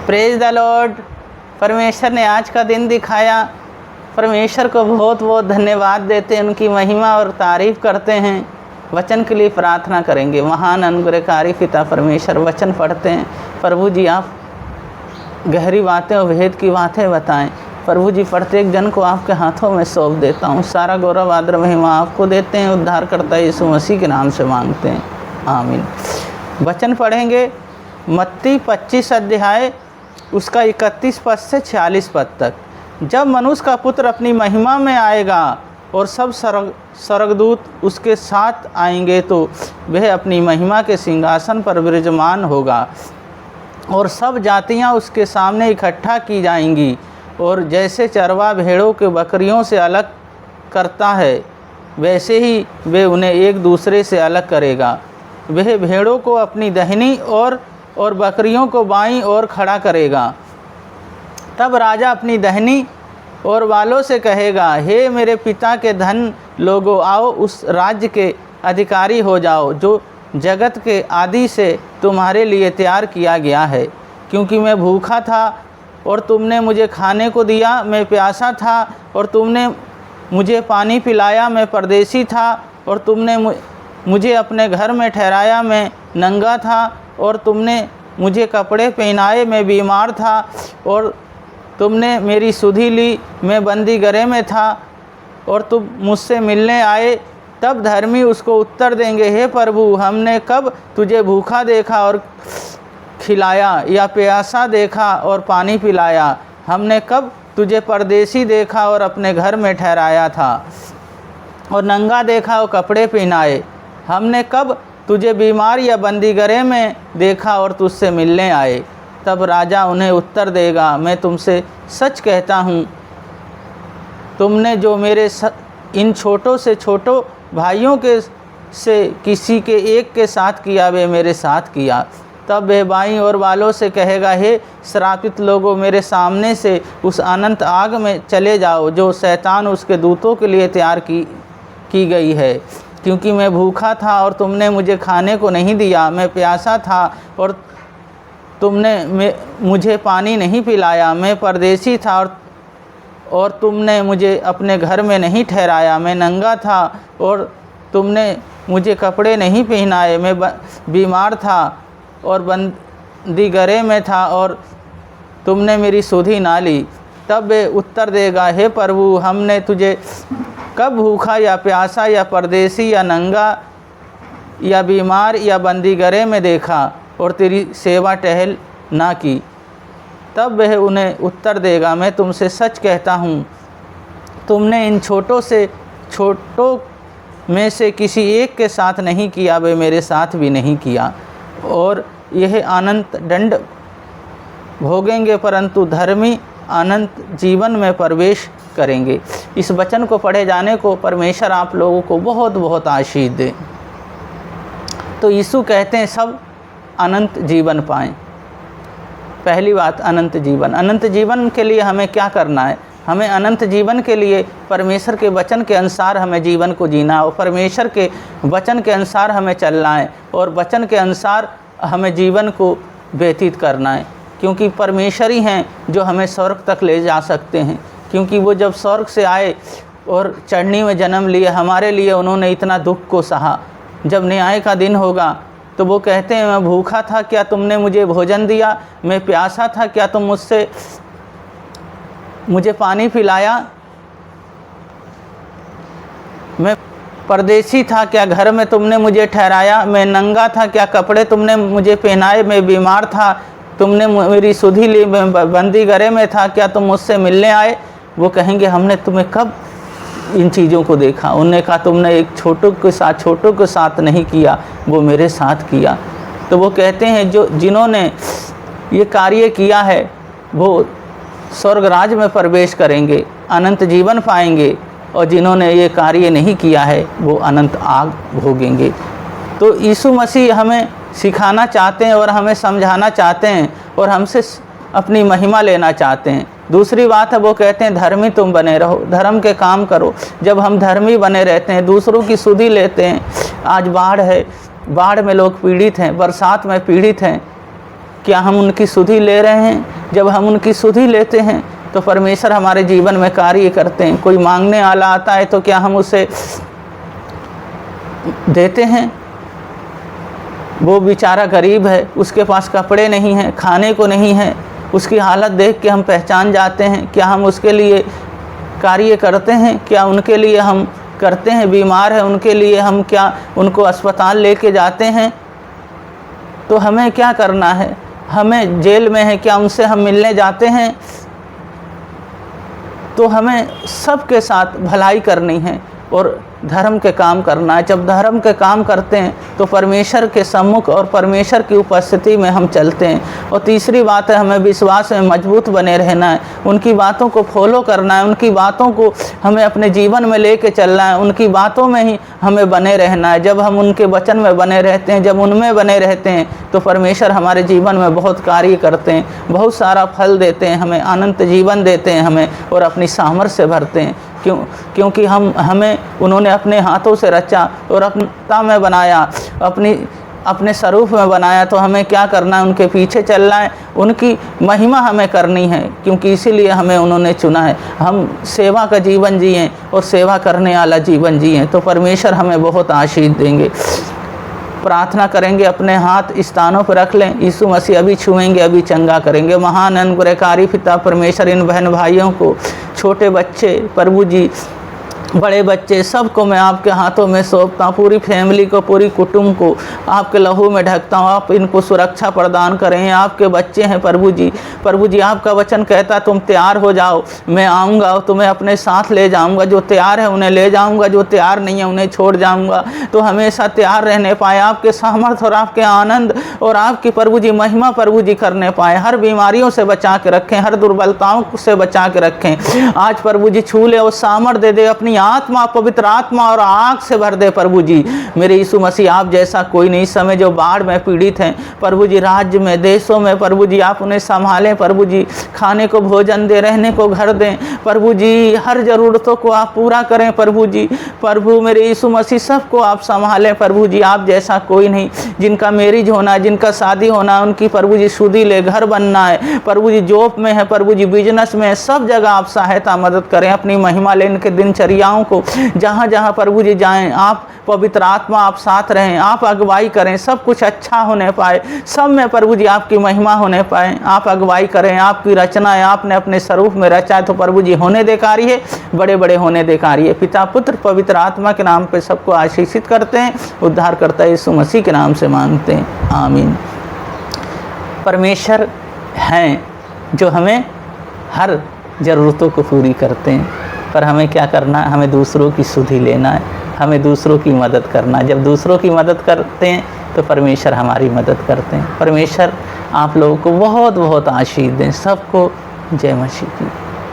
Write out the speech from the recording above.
Praise the Lord. परमेश्वर ने आज का दिन दिखाया। परमेश्वर को बहुत बहुत धन्यवाद देते हैं, उनकी महिमा और तारीफ़ करते हैं। वचन के लिए प्रार्थना करेंगे। महान अनुग्रहकारी पिता परमेश्वर, वचन पढ़ते हैं। प्रभु जी आप गहरी बातें और भेद की बातें बताएं। प्रभु जी प्रत्येक जन को आपके हाथों में सौंप देता हूँ। सारा गौरव आदर महिमा आपको देते हैं। उद्धारकर्ता यीशु मसीह के नाम से मांगते हैं, आमीन। वचन पढ़ेंगे मत्ती 25 अध्याय उसका 31 पद से 46 पद तक। जब मनुष्य का पुत्र अपनी महिमा में आएगा और सब स्वर्गदूत उसके साथ आएंगे तो वह अपनी महिमा के सिंहासन पर विराजमान होगा और सब जातियां उसके सामने इकट्ठा की जाएंगी। और जैसे चरवा भेड़ों के बकरियों से अलग करता है वैसे ही वे उन्हें एक दूसरे से अलग करेगा। वह भेड़ों को अपनी दाहिनी और बकरियों को बाईं ओर खड़ा करेगा। तब राजा अपनी दाहिनी और वालों से कहेगा, हे मेरे पिता के धन लोगों, आओ उस राज्य के अधिकारी हो जाओ जो जगत के आदि से तुम्हारे लिए तैयार किया गया है। क्योंकि मैं भूखा था और तुमने मुझे खाने को दिया, मैं प्यासा था और तुमने मुझे पानी पिलाया, मैं परदेशी था और तुमने मुझे अपने घर में ठहराया, मैं नंगा था और तुमने मुझे कपड़े पहनाए, मैं बीमार था और तुमने मेरी सुधि ली, मैं बंदी गृह में था और तुम मुझसे मिलने आए। तब धर्मी उसको उत्तर देंगे, हे प्रभु, हमने कब तुझे भूखा देखा और खिलाया, या प्यासा देखा और पानी पिलाया? हमने कब तुझे परदेशी देखा और अपने घर में ठहराया था, और नंगा देखा और कपड़े पहनाए? हमने कब तुझे बीमार या बंदी गृह में देखा और तुझसे मिलने आए? तब राजा उन्हें उत्तर देगा, मैं तुमसे सच कहता हूँ, तुमने जो मेरे इन छोटों से छोटों भाइयों के से किसी के एक के साथ किया, वे मेरे साथ किया। तब वह बाईं ओर वालों से कहेगा, हे श्रापित लोगों, मेरे सामने से उस अनंत आग में चले जाओ जो शैतान उसके दूतों के लिए तैयार की गई है। क्योंकि मैं भूखा था और तुमने मुझे खाने को नहीं दिया, मैं प्यासा था और तुमने मुझे पानी नहीं पिलाया, मैं परदेशी था और तुमने मुझे अपने घर में नहीं ठहराया, मैं नंगा था और तुमने मुझे कपड़े नहीं पहनाए, मैं बीमार था और बंदी गृह में था और तुमने मेरी सुधि ना ली। तब वे उत्तर देगा, हे प्रभु, हमने तुझे कब भूखा या प्यासा या परदेशी या नंगा या बीमार या बंदी गृह में देखा और तेरी सेवा टहल ना की? तब वह उन्हें उत्तर देगा, मैं तुमसे सच कहता हूँ, तुमने इन छोटों में से किसी एक के साथ नहीं किया, वे मेरे साथ भी नहीं किया। और यह अनंत दंड भोगेंगे, परंतु धर्मी अनंत जीवन में प्रवेश करेंगे। इस वचन को पढ़े जाने को परमेश्वर आप लोगों को बहुत बहुत आशीष दे। तो यीशु कहते हैं सब अनंत जीवन पाएं। पहली बात, अनंत जीवन। अनंत जीवन के लिए हमें क्या करना है? हमें अनंत जीवन के लिए परमेश्वर के वचन के अनुसार हमें जीवन को जीना है और परमेश्वर के वचन के अनुसार हमें चलना है और वचन के अनुसार हमें जीवन को व्यतीत करना है। क्योंकि परमेश्वर ही हैं जो हमें स्वर्ग तक ले जा सकते हैं। क्योंकि वो जब स्वर्ग से आए और चढ़नी में जन्म लिए, हमारे लिए उन्होंने इतना दुख को सहा। जब न्याय का दिन होगा तो वो कहते हैं, मैं भूखा था, क्या तुमने मुझे भोजन दिया? मैं प्यासा था, क्या तुम मुझे पानी पिलाया? मैं परदेशी था, क्या घर में तुमने मुझे ठहराया? मैं नंगा था, क्या कपड़े तुमने मुझे पहनाए? मैं बीमार था, तुमने मेरी सुधि ली? मैं बंदी गृह में था, क्या तुम मुझसे मिलने आए? वो कहेंगे, हमने तुम्हें कब इन चीज़ों को देखा? उन्होंने कहा, तुमने एक छोटों के साथ नहीं किया, वो मेरे साथ किया। तो वो कहते हैं जिन्होंने ये कार्य किया है वो स्वर्ग राज्य में प्रवेश करेंगे, अनंत जीवन पाएंगे, और जिन्होंने ये कार्य नहीं किया है वो अनंत आग भोगेंगे। तो यीशु मसीह हमें सिखाना चाहते हैं और हमें समझाना चाहते हैं और हमसे अपनी महिमा लेना चाहते हैं। दूसरी बात है, वो कहते हैं धर्मी तुम बने रहो, धर्म के काम करो। जब हम धर्मी बने रहते हैं, दूसरों की सुधि लेते हैं। आज बाढ़ है, बाढ़ में लोग पीड़ित हैं, बरसात में पीड़ित हैं, क्या हम उनकी सुधि ले रहे हैं? जब हम उनकी सुधि लेते हैं तो परमेश्वर हमारे जीवन में कार्य करते हैं। कोई मांगने वाला आता है तो क्या हम उसे देते हैं? वो बेचारा गरीब है, उसके पास कपड़े नहीं हैं, खाने को नहीं है, उसकी हालत देख के हम पहचान जाते हैं। क्या हम उसके लिए कार्य करते हैं? क्या उनके लिए हम करते हैं? बीमार है उनके लिए हम क्या उनको अस्पताल लेके जाते हैं? तो हमें क्या करना है? हमें जेल में है, क्या उनसे हम मिलने जाते हैं? तो हमें सबके साथ भलाई करनी है और धर्म के काम करना है। जब धर्म के काम करते हैं तो परमेश्वर के सम्मुख और परमेश्वर की उपस्थिति में हम चलते हैं। और तीसरी बात है, हमें विश्वास में मजबूत बने रहना है, उनकी बातों को फॉलो करना है, उनकी बातों को हमें अपने जीवन में लेके चलना है, उनकी बातों में ही हमें बने रहना है। जब हम उनके वचन में बने रहते हैं, जब उनमें बने रहते हैं तो परमेश्वर हमारे जीवन में बहुत कार्य करते हैं, बहुत सारा फल देते हैं, हमें अनंत जीवन देते हैं हमें, और अपनी सामर्थ्य से भरते हैं। क्योंकि हमें उन्होंने अपने हाथों से रचा और अपनता में बनाया, अपने स्वरूप में बनाया। तो हमें क्या करना है? उनके पीछे चलना है, उनकी महिमा हमें करनी है, क्योंकि इसीलिए हमें उन्होंने चुना है। हम सेवा का जीवन जिएं और सेवा करने वाला जीवन जिएं तो परमेश्वर हमें बहुत आशीष देंगे। प्रार्थना करेंगे, अपने हाथ स्थानों पर रख लें। यीशु मसीह अभी छुएंगे, अभी चंगा करेंगे। महान अनुग्रहकारी पिता परमेश्वर, इन बहन भाइयों को, छोटे बच्चे प्रभु जी, बड़े बच्चे, सबको मैं आपके हाथों में सौंपता हूँ। पूरी फैमिली को, पूरी कुटुंब को आपके लहू में ढकता हूँ। आप इनको सुरक्षा प्रदान करें। आपके बच्चे हैं प्रभु जी। प्रभु जी, आपका वचन कहता तुम तैयार हो जाओ, मैं आऊँगा और तुम्हें अपने साथ ले जाऊँगा। जो तैयार है उन्हें ले जाऊँगा, जो तैयार नहीं है उन्हें छोड़ जाऊँगा। तो हमेशा तैयार रहने पाए, आपके सामर्थ और आपके आनंद और आपकी प्रभु जी महिमा प्रभु जी करने पाए। हर बीमारियों से बचा के रखें, हर दुर्बलताओं से बचा के रखें। आज प्रभु जी छू ले और सामर्थ दे अपनी आत्मा, पवित्र आत्मा और आग से भर दे प्रभु जी। मेरे यीशु मसीह, आप जैसा कोई नहीं। इस समय जो बाढ़ में पीड़ित हैं प्रभु जी, राज्य में, देशों में प्रभु जी, आप उन्हें संभालें प्रभु जी। खाने को भोजन दें, रहने को घर दें प्रभु जी। हर ज़रूरतों को आप पूरा करें प्रभु जी। प्रभु मेरे यीशु मसीह, सबको आप संभालें प्रभु जी। आप जैसा कोई नहीं। जिनका मैरिज होना है, जिनका शादी होना है, उनकी प्रभु जी सुधि ले, घर बनना है प्रभु जी, जॉब में है प्रभु जी, बिजनेस में है, सब जगह आप सहायता मदद करें। अपनी महिमा लेने के दिनचर्याओं को जहाँ जहाँ प्रभु जी जाएं, आप पवित्र आत्मा आप साथ रहें, आप अगुवाई करें, सब कुछ अच्छा होने पाए, सब में प्रभु जी आपकी महिमा होने पाए। आप अगुवाई करें, आपकी रचना है, आपने अपने स्वरूप में रचा है, तो प्रभु जी होने दे कार्य, बड़े बड़े होने दे कार्य। पिता, पुत्र, पवित्र आत्मा के नाम पे सबको आशीषित करते हैं। उद्धार करता यीशु मसीह के नाम से मांगते हैं, आमीन। परमेश्वर हैं जो हमें हर ज़रूरतों को पूरी करते हैं, पर हमें क्या करना है? हमें दूसरों की सुधि लेना है, हमें दूसरों की मदद करना है। जब दूसरों की मदद करते हैं तो परमेश्वर हमारी मदद करते हैं। परमेश्वर आप लोगों को बहुत बहुत आशीष दें। सबको जय मसीह की।